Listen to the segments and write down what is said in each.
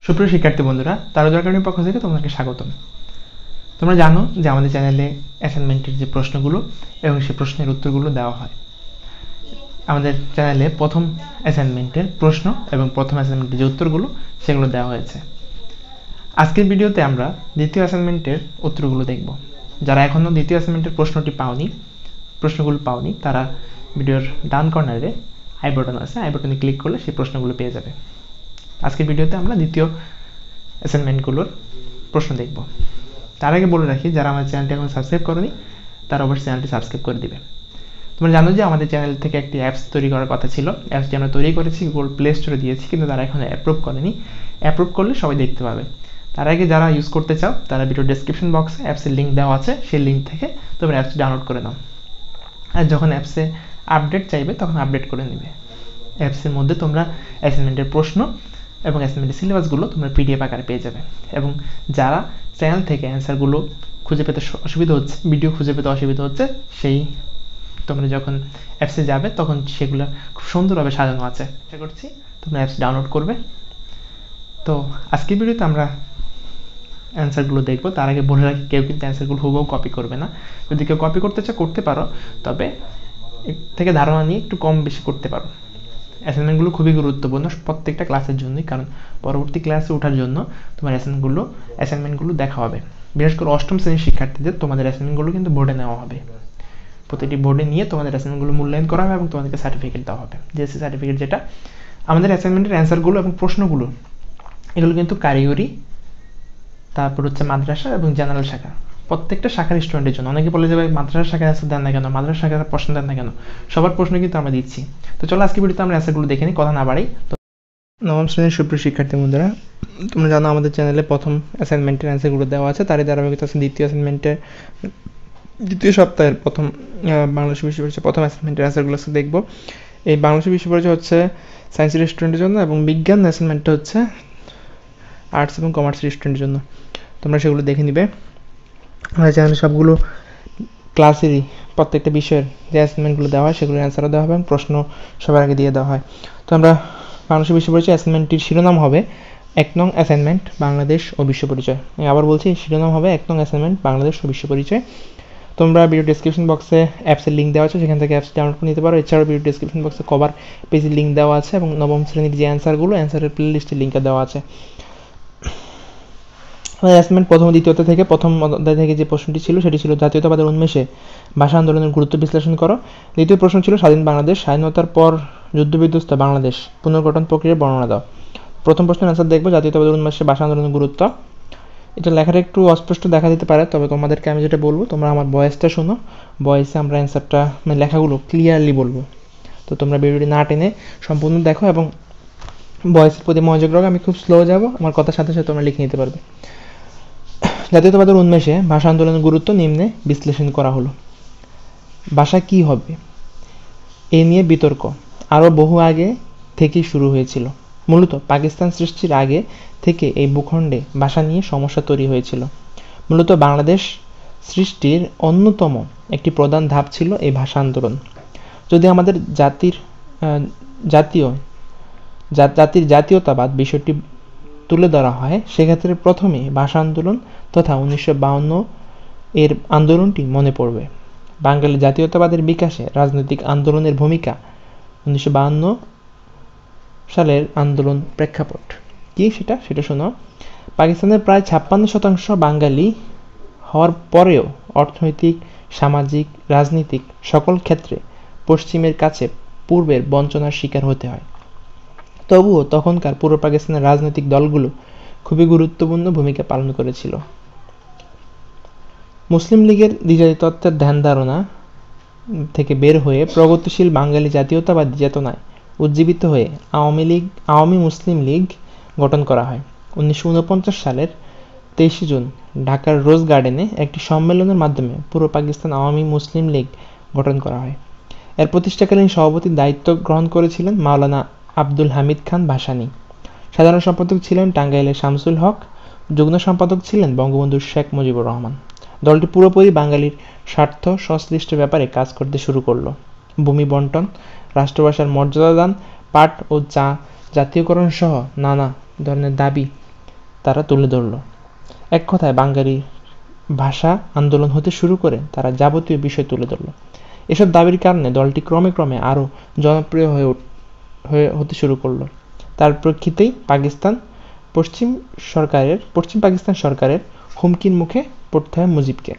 সুপ্রিয় শিক্ষার্থী বন্ধুরা, তারুদ একাডেমির পক্ষ থেকে তোমাদেরকে স্বাগতম। তোমরা জানো যে আমাদের চ্যানেলে অ্যাসাইনমেন্টের যে প্রশ্নগুলো এবং সেই প্রশ্নের উত্তরগুলো দেওয়া হয়। আমাদের চ্যানেলে প্রথম অ্যাসাইনমেন্টের প্রশ্ন এবং প্রথম অ্যাসাইনমেন্টের যে উত্তরগুলো সেগুলো দেওয়া হয়েছে। আজকের ভিডিওতে আমরা দ্বিতীয় অ্যাসাইনমেন্টের উত্তরগুলো দেখব। যারা এখনও দ্বিতীয় অ্যাসাইনমেন্টের প্রশ্নগুলো পাওনি তারা ভিডিওর ডান কর্নারে আই বাটন আছে, আই বাটনে ক্লিক করলে সেই প্রশ্নগুলো পেয়ে যাবে। আজকের ভিডিওতে আমরা দ্বিতীয় অ্যাসাইনমেন্টগুলোর প্রশ্ন দেখব। তার আগে বলে রাখি, যারা আমার চ্যানেলটি এখন সাবস্ক্রাইব করেনি তারা অবশ্যই চ্যানেলটি সাবস্ক্রাইব করে দিবে। তোমরা জানো যে আমাদের চ্যানেল থেকে একটি অ্যাপস তৈরি করার কথা ছিল। অ্যাপসটি আমরা তৈরি করেছি, গুগল প্লে স্টোরে দিয়েছি, কিন্তু তারা এখন অ্যাপ্রুভ করেনি। অ্যাপ্রুভ করলে সবাই দেখতে পাবে। তার আগে যারা ইউজ করতে চাও তারা ভিডিও ডেসক্রিপশন বক্সে অ্যাপসের লিঙ্ক দেওয়া আছে, সেই লিঙ্ক থেকে তোমরা অ্যাপসটি ডাউনলোড করে নাও। আর যখন অ্যাপসে আপডেট চাইবে তখন আপডেট করে নেবে। অ্যাপসের মধ্যে তোমরা অ্যাসাইনমেন্টের প্রশ্ন এবং অ্যাসাইনমেন্টের সিলেবাসগুলো তোমরা পিডিএফ আকারে পেয়ে যাবে। এবং যারা চ্যানেল থেকে অ্যান্সারগুলো খুঁজে পেতে অসুবিধা হচ্ছে, ভিডিও খুঁজে পেতে অসুবিধা হচ্ছে, সেই তোমরা যখন অ্যাপসে যাবে তখন সেগুলো খুব সুন্দরভাবে সাজানো আছে। আশা করছি তোমরা অ্যাপস ডাউনলোড করবে। তো আজকের ভিডিওতে আমরা অ্যান্সারগুলো দেখবো। তার আগে বলে রাখি, কেউ কিন্তু অ্যান্সারগুলো হুবহু কপি করবে না। যদি কেউ কপি করতে চাও করতে পারো, তবে এর থেকে ধারণা নিয়ে একটু কম বেশি করতে পারো। অ্যাসাইনমেন্টগুলো খুবই গুরুত্বপূর্ণ প্রত্যেকটা ক্লাসের জন্যই, কারণ পরবর্তী ক্লাসে ওঠার জন্য তোমার অ্যাসাইনমেন্টগুলো দেখা হবে। বিশেষ করে অষ্টম শ্রেণীর শিক্ষার্থীদের তোমাদের অ্যাসাইনমেন্টগুলো কিন্তু বোর্ডে নেওয়া হবে। প্রতিটি বোর্ডে নিয়ে তোমাদের অ্যাসাইনমেন্টগুলো মূল্যায়ন করা হবে এবং তোমাদেরকে সার্টিফিকেট দেওয়া হবে। জেএসসি সার্টিফিকেট, যেটা আমাদের অ্যাসাইনমেন্টের অ্যান্সারগুলো এবং প্রশ্নগুলো এগুলো কিন্তু কারিগরি, তারপর হচ্ছে মাদ্রাসা এবং জেনারেল শাখা, প্রত্যেকটা শাখার স্টুডেন্টের জন্য। অনেকে বলে যাবে মাদ্রাসা শাখার অ্যান্সার দেন না কেন, মাদ্রাসা শাখার প্রশ্ন দেন না কেন, সবার প্রশ্ন কিন্তু আমরা দিচ্ছি। তো চলো আজকে ভিডিওতে আমরা অ্যান্সারগুলো দেখে নিই, কথা না বাড়াই। তো নবম শ্রেণীর সুপ্রিয় শিক্ষার্থী বন্ধুরা, তোমরা জানো আমাদের চ্যানেলে প্রথম অ্যাসাইনমেন্টের অ্যান্সারগুলো দেওয়া আছে। তারই ধারাবাহিকতা আছে দ্বিতীয় সপ্তাহের প্রথম বাংলাদেশ বিশ্ব পরিচয় প্রথম অ্যাসাইনমেন্টের অ্যান্সারগুলো দেখবো। এই বাংলাদেশ বিশ্ব পরিচয় হচ্ছে সায়েন্সের স্টুডেন্টের জন্য এবং বিজ্ঞান অ্যাসাইনমেন্টটা হচ্ছে আর্টস এবং কমার্সের স্টুডেন্টের জন্য। তোমরা সেগুলো দেখে নিবে। আমাদের চ্যানেলে সবগুলো ক্লাসেরই প্রত্যেকটা বিষয়ের যে অ্যাসাইনমেন্টগুলো দেওয়া হয় সেগুলোর অ্যান্সারও দেওয়া হবে এবং প্রশ্ন সবার আগে দিয়ে দেওয়া হয়। তো আমরা বাংলাদেশ বিশ্ব পরিচয় অ্যাসাইনমেন্টটির শিরোনাম হবে 1 নং অ্যাসাইনমেন্ট বাংলাদেশ ও বিশ্ব পরিচয়। আমি আবার বলছি, শিরোনাম হবে 1 নং অ্যাসাইনমেন্ট বাংলাদেশ ও বিশ্ব পরিচয়। তোমরা ভিডিও ডেসক্রিপশন বক্সে অ্যাপসের লিঙ্ক দেওয়া আছে, সেখান থেকে অ্যাপস ডাউনলোড করে নিতে পারো। এছাড়াও ভিডিও ডেসক্রিপশন বক্সে কভার পেজের লিঙ্ক দেওয়া আছে এবং নবম শ্রেণীর যে অ্যান্সারের প্লে লিস্টের লিঙ্কটা দেওয়া আছে। অ্যাসাইনমেন্ট প্রথম দ্বিতীয়তা থেকে প্রথম অধ্যায় থেকে যে প্রশ্নটি ছিল সেটি ছিল জাতীয়তাবাদের উন্মেষে ভাষা আন্দোলনের গুরুত্ব বিশ্লেষণ করো। দ্বিতীয় প্রশ্ন ছিল স্বাধীন বাংলাদেশ, স্বাধীনতার পর যুদ্ধবিধ্বস্ত বাংলাদেশ পুনর্গঠন প্রক্রিয়ার বর্ণনা দাও। প্রথম প্রশ্নের অ্যান্সার দেখবো জাতীয়তাবাদের উন্মেষে ভাষা আন্দোলনের গুরুত্ব। এটা লেখাটা একটু অস্পষ্ট দেখা দিতে পারে, তবে তোমাদেরকে আমি যেটা বলবো, তোমরা আমার ভয়েসটা শোনো। ভয়েসে আমরা অ্যান্সারটা লেখাগুলো ক্লিয়ারলি বলবো। তো তোমরা ভিডিওটি না টেনে সম্পূর্ণ দেখো এবং ভয়েসের প্রতি মনোযোগ রাখো। আমি খুব স্লো যাব, আমার কথার সাথে সাথে তোমরা লিখে নিতে পারবে। জাতীয়তাবাদের উন্মেষে ভাষা আন্দোলনের গুরুত্ব নিম্নে বিশ্লেষণ করা হলো। ভাষা কি হবে এ নিয়ে বিতর্ক আরও বহু আগে থেকেই শুরু হয়েছিল। মূলত পাকিস্তান সৃষ্টির আগে থেকে এই ভূখণ্ডে ভাষা নিয়ে সমস্যা তৈরি হয়েছিল। মূলত বাংলাদেশ সৃষ্টির অন্যতম একটি প্রধান ধাপ ছিল এই ভাষা আন্দোলন। যদি আমাদের জাতির জাতীয়তাবাদ বিষয়টি তুলে ধরা হয়, সেক্ষেত্রে প্রথমে ভাষা আন্দোলন তথা 1952 এর আন্দোলনটি মনে পড়বে। বাঙালি জাতীয়তাবাদের বিকাশে রাজনৈতিক আন্দোলনের ভূমিকা। 1952 সালের আন্দোলন প্রেক্ষাপট কি সেটা শোনো। পাকিস্তানের প্রায় 56% বাঙালি হওয়ার পরেও অর্থনৈতিক, সামাজিক, রাজনীতিক সকল ক্ষেত্রে পশ্চিমের কাছে পূর্বের বঞ্চনার শিকার হতে হয়। তবুও তখনকার পূর্ব পাকিস্তানের রাজনৈতিক দলগুলো খুবই গুরুত্বপূর্ণ ভূমিকা পালন করেছিল। মুসলিম লীগের দ্বিজাতি তত্ত্বের ধ্যান ধারণা থেকে বের হয়ে প্রগতিশীল বাঙালি জাতীয়তাবাদী চেতনায় উজ্জীবিত হয়ে আওয়ামী মুসলিম লীগ গঠন করা হয়। 1949 সালের 23 জুন ঢাকার রোজ গার্ডেনে একটি সম্মেলনের মাধ্যমে পূর্ব পাকিস্তান আওয়ামী মুসলিম লীগ গঠন করা হয়। এর প্রতিষ্ঠাকালীন সভাপতির দায়িত্ব গ্রহণ করেছিলেন মাওলানা আব্দুল হামিদ খান ভাসানী। সাধারণ সম্পাদক ছিলেন টাঙ্গাইলের শামসুল হক, যুগ্ম সম্পাদক ছিলেন বঙ্গবন্ধু শেখ মুজিবুর রহমান। দলটি পুরোপুরি বাঙালির স্বার্থ সংশ্লিষ্ট ব্যাপারে কাজ করতে শুরু করল। ভূমি বণ্টন, রাষ্ট্রভাষার মর্যাদা দান, পাট ও চা জাতীয়করণ সহ নানা ধরনের দাবি তারা তুলে ধরল। এক কথায় বাঙালি ভাষা আন্দোলন হতে শুরু করে তারা যাবতীয় বিষয় তুলে ধরল। এসব দাবির কারণে দলটি ক্রমে ক্রমে আরও জনপ্রিয় হতে শুরু করলো। তার প্রেক্ষিতেই পশ্চিম পাকিস্তান সরকারের হুমকির মুখে পড়তে হয় মুজিবকে।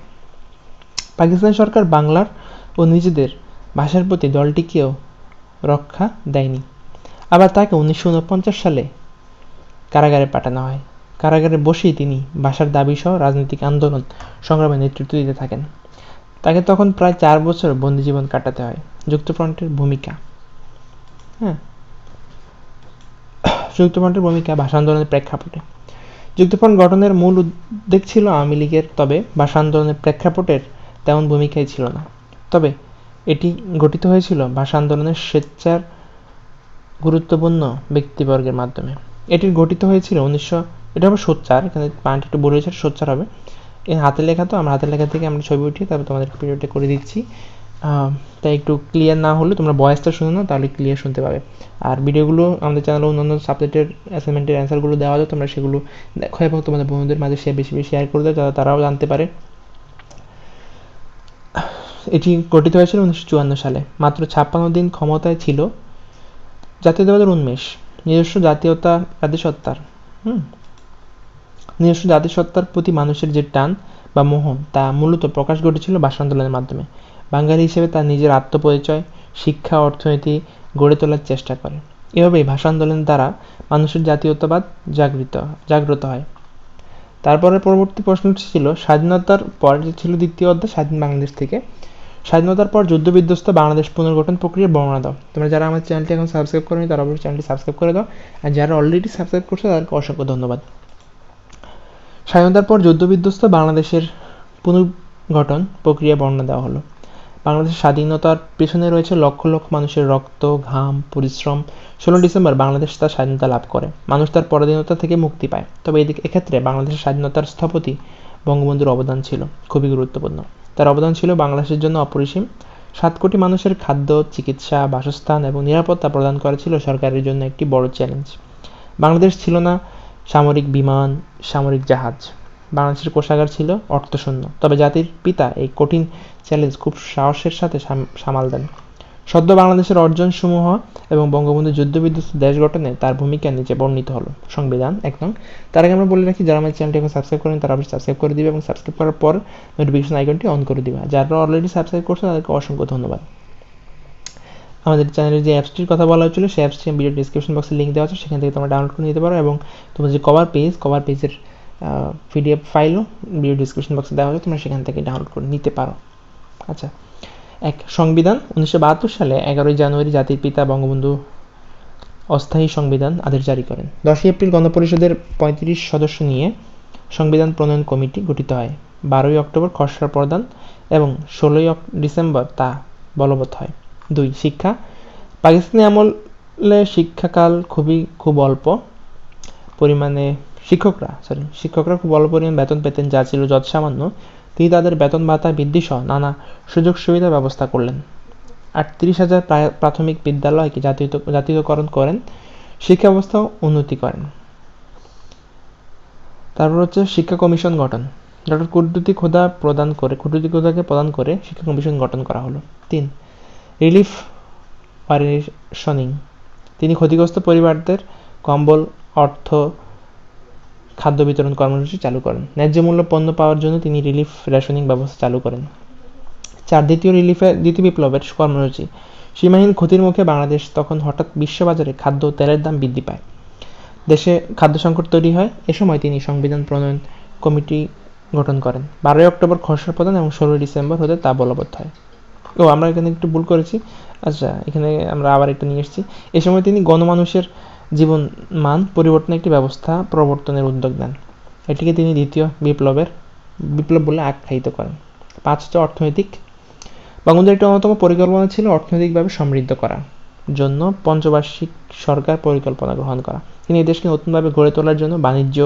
পাকিস্তান সরকার বাংলার ও নিজেদের ভাষার প্রতি দলটিকেও রক্ষা দেয়নি। আবার তাকে 1949 সালে কারাগারে পাঠানো হয়। কারাগারে বসেই তিনি ভাষার দাবিসহ রাজনৈতিক আন্দোলন সংগ্রামে নেতৃত্ব দিতে থাকেন। তাকে তখন প্রায় 4 বছর বন্দিজীবন কাটাতে হয়। যুক্তফ্রন্টের ভূমিকা ভাষা আন্দোলনের প্রেক্ষাপটে। যুক্তফ্রন্ট গঠনের মূল উদ্যোগ ছিল আওয়ামী লীগের, তবে ভাষা আন্দোলনের প্রেক্ষাপটের তেমন ভূমিকাই ছিল না। তবে এটি গঠিত হয়েছিল ভাষা আন্দোলনের স্বেচ্ছার গুরুত্বপূর্ণ ব্যক্তিবর্গের মাধ্যমে। এটি গঠিত হয়েছিল এটা হবে সোচ্চার, এখানে পয়েন্ট একটু বলে হয়েছে, সোচ্চার হবে। এই হাতে লেখা, তো আমরা হাতের লেখা থেকে আমরা ছবি উঠিয়ে তারপর তোমাদের ভিডিওটা করে দিচ্ছি। তাই একটু ক্লিয়ার না হলে তোমরা ভয়েসটা শুনে নাও, তাহলে ক্লিয়ার শুনতে পাবে। আর ভিডিওগুলো আমাদের চ্যানেলে অন্যান্য সাবজেক্টের অ্যাসাইনমেন্টের অ্যান্সারগুলো দেওয়া যায়, তোমরা সেগুলো দেখো এবং তোমাদের বন্ধুদের মাঝে বেশি বেশি শেয়ার করে দাও, যাতে তারাও জানতে পারে। এটি গঠিত হয়েছিল 1954 সালে। মাত্র 56 দিন ক্ষমতায় ছিল জাতীয়তাবাদের উন্মেষ। নিজস্ব জাতিসত্তার প্রতি মানুষের যে টান বা মোহ, তা মূলত প্রকাশ ঘটেছিল ভাষা আন্দোলনের মাধ্যমে। বাঙালি হিসেবে তার নিজের আত্মপরিচয়, শিক্ষা, অর্থনীতি গড়ে তোলার চেষ্টা করে। এভাবেই ভাষা আন্দোলনের দ্বারা মানুষের জাতীয়তাবাদ জাগ্রত হয়। তারপরে পরবর্তী প্রশ্নটি ছিল স্বাধীনতার পর, ছিল দ্বিতীয় অধ্যায় স্বাধীন বাংলাদেশ থেকে। স্বাধীনতার পর যুদ্ধবিধ্বস্ত বাংলাদেশ পুনর্গঠন প্রক্রিয়ার বর্ণনা দাও। তোমরা যারা আমার চ্যানেলটি এখন সাবস্ক্রাইব করোনি তারা অবশ্যই চ্যানেলটি সাবস্ক্রাইব করে দাও, আর যারা অলরেডি সাবস্ক্রাইব করছো তাদেরকে অসংখ্য ধন্যবাদ। স্বাধীনতার পর যুদ্ধবিধ্বস্ত বাংলাদেশের পুনর্গঠন প্রক্রিয়া বর্ণনা দেওয়া হলো। বাংলাদেশের স্বাধীনতার পেছনে রয়েছে লক্ষ লক্ষ মানুষের রক্ত, ঘাম, পরিশ্রম। 16 ডিসেম্বর বাংলাদেশ তার স্বাধীনতা লাভ করে, মানুষ তার পরাধীনতা থেকে মুক্তি পায়। তবে এক্ষেত্রে বাংলাদেশের স্বাধীনতার স্থপতি বঙ্গবন্ধুর অবদান ছিল খুবই গুরুত্বপূর্ণ। তার অবদান ছিল বাংলাদেশের জন্য অপরিসীম। 7 কোটি মানুষের খাদ্য, চিকিৎসা, বাসস্থান এবং নিরাপত্তা প্রদান করা ছিল সরকারের জন্য একটি বড় চ্যালেঞ্জ। বাংলাদেশ ছিল না সামরিক বিমান, সামরিক জাহাজ। বাংলাদেশের কোষাগার ছিল অর্থশূন্য। তবে জাতির পিতা এই কঠিন চ্যালেঞ্জ খুব সাহসের সাথে সামাল দেন। সদ্য বাংলাদেশের অর্জনসমূহ এবং বঙ্গবন্ধু যুদ্ধবিধ্বস্ত দেশ গঠনে তার ভূমিকা নিচে বর্ণিত হলো। সংবিধান 1 নং। তার আগে আমরা বলে রাখি, যারা আমার চ্যানেলটি এখন সাবস্ক্রাইব করেন তারা অবশ্যই সাবস্ক্রাইব করে দিবে এবং সাবস্ক্রাইব করার পর নোটিফিকেশন আইকনটি অন করে দিবে। যারা অলরেডি সাবস্ক্রাইব করছে তাদেরকে অসংখ্য ধন্যবাদ। আমাদের চ্যানেলের যে অ্যাপসটির কথা বলা হচ্ছিল, সেই অ্যাপসটি ভিডিও ডিসক্রিপশন বক্সে লিঙ্ক দেওয়া আছে, সেখান থেকে তোমরা ডাউনলোড করে নিতে পারো। এবং তোমার যে কভার পেজের পিডিএফ ফাইলও ভিডিও ডিসক্রিপশন বক্সে দেওয়া হবে, তোমরা সেখান থেকে ডাউনলোড করে নিতে পারো। আচ্ছা, সংবিধান 1972 সালে 11 জানুয়ারি জাতির পিতা বঙ্গবন্ধু অস্থায়ী সংবিধান আদেশ জারি করেন। 10 এপ্রিল গণপরিষদের 35 সদস্য নিয়ে সংবিধান প্রণয়ন কমিটি গঠিত হয়। 12 অক্টোবর খসড়া প্রদান এবং 16 ডিসেম্বর তা বলবৎ হয়। 2 শিক্ষা। পাকিস্তানি আমলে শিক্ষাকাল খুব অল্প পরিমাণে শিক্ষকরা খুব অল্প পরিমাণ বেতন পেতেন, যা ছিল যৎসামান্য। তিনি তাদের বেতন ভাতা বৃদ্ধি সহ নানা সুযোগ সুবিধার ব্যবস্থা করলেন। 38,000 প্রাথমিক বিদ্যালয়কে জাতীয়করণ করেন, শিক্ষা ব্যবস্থাও উন্নতি করেন। তারপর হচ্ছে শিক্ষা কমিশন গঠন। ডক্টর কুদ্দুতী খোদাকে প্রদান করে শিক্ষা কমিশন গঠন করা হলো। 3 রিলিফ রেশনিং। তিনি ক্ষতিগ্রস্ত পরিবারদের কম্বল, অর্থ, খাদ্য বিতরণ কর্মসূচি চালু করেন। ন্যায্য মূল্য পণ্য পাওয়ার জন্য তিনি রিলিফ রেশনিং ব্যবস্থা চালু করেন। 4 দ্বিতীয় বিপ্লবের কর্মসূচি। সীমাহীন ক্ষতির মুখে বাংলাদেশ তখন হঠাৎ বিশ্ববাজারে খাদ্য ও তেলের দাম বৃদ্ধি পায়। দেশে খাদ্য সংকট তৈরি হয়। এ সময় তিনি সংবিধান প্রণয়ন কমিটি গঠন করেন। 12 অক্টোবর খসড়া প্রদান এবং 16 ডিসেম্বর হতে তা বলবৎ হয়। আমরা এখানে একটু ভুল করেছি। আচ্ছা, এখানে আমরা আবার একটু নিয়ে এসেছি। এ সময় তিনি গণমানুষের জীবন মান পরিবর্তনের একটি ব্যবস্থা প্রবর্তনের উদ্যোগ নেন। এটিকে তিনি দ্বিতীয় বিপ্লব বলে আখ্যায়িত করেন। 5 অর্থনৈতিক। বঙ্গবন্ধুর একটি অন্যতম পরিকল্পনা ছিল অর্থনৈতিকভাবে সমৃদ্ধ করার জন্য পঞ্চবার্ষিক সরকার পরিকল্পনা গ্রহণ করা। তিনি এই দেশকে নতুনভাবে গড়ে তোলার জন্য বাণিজ্য,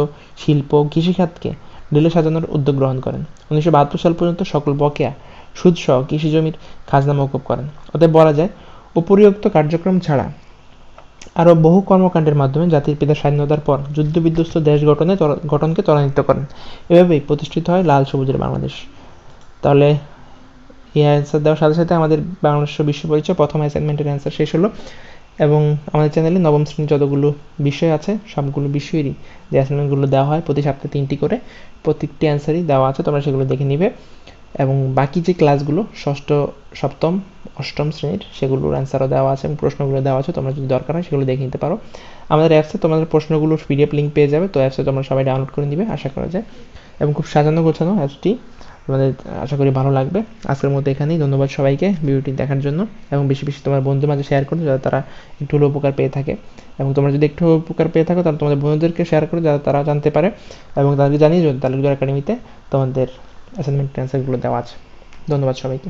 শিল্প, কৃষিখাতকে ঢেলে সাজানোর উদ্যোগ গ্রহণ করেন। 1972 সাল পর্যন্ত সকল বকেয়া সুদসহ কৃষি জমির খাজনা মওকুফ করেন। অতএব বলা যায়, উপরিউক্ত কার্যক্রম ছাড়া আরও বহু কর্মকাণ্ডের মাধ্যমে জাতির পিতা স্বাধীনতার পর যুদ্ধবিধ্বস্ত দেশ গঠনকে ত্বরান্বিত করেন। এভাবেই প্রতিষ্ঠিত হয় লাল সবুজের বাংলাদেশ। তাহলে এই অ্যান্সার দেওয়ার সাথে সাথে আমাদের বাংলাদেশ বিশ্ব পরিচয় প্রথম অ্যাসাইনমেন্টের অ্যান্সার শেষ হলো। এবং আমাদের চ্যানেলে নবম শ্রেণীর যতগুলো বিষয় আছে সবগুলো বিষয়েরই যে অ্যাসাইনমেন্টগুলো দেওয়া হয় প্রতি সপ্তাহে 3টি করে, প্রত্যেকটি অ্যান্সারই দেওয়া আছে, তোমরা সেগুলো দেখে নিবে। এবং বাকি যে ক্লাসগুলো ষষ্ঠ, সপ্তম, অষ্টম শ্রেণীর সেগুলোর অ্যান্সারও দেওয়া আছে এবং প্রশ্নগুলো দেওয়া আছে, তোমরা যদি দরকার হয় সেগুলো দেখে নিতে পারো। আমাদের অ্যাপসে তোমাদের প্রশ্নগুলোর পিডিএফ লিঙ্ক পেয়ে যাবে, তো অ্যাপসে তোমরা সবাই ডাউনলোড করে নিবে আশা করা যায়। এবং খুব সাজানো গোছানো অ্যাপসটি, তোমাদের আশা করি ভালো লাগবে। আজকের মতো এখানেই, ধন্যবাদ সবাইকে ভিডিওটি দেখার জন্য, এবং বেশি বেশি তোমার বন্ধুদের মাঝে শেয়ার করো যাতে তারা একটু হলেও উপকার পেয়ে থাকে। এবং তোমরা যদি একটু উপকার পেয়ে থাকো তাহলে তোমাদের বন্ধুদেরকে শেয়ার করো যাতে তারা জানতে পারে, এবং তাদেরকে জানিয়ে তালুকদার একাডেমিতে তোমাদের অ্যাসাইনমেন্ট অ্যান্সারগুলো দেওয়া আছে। ধন্যবাদ সবাইকে।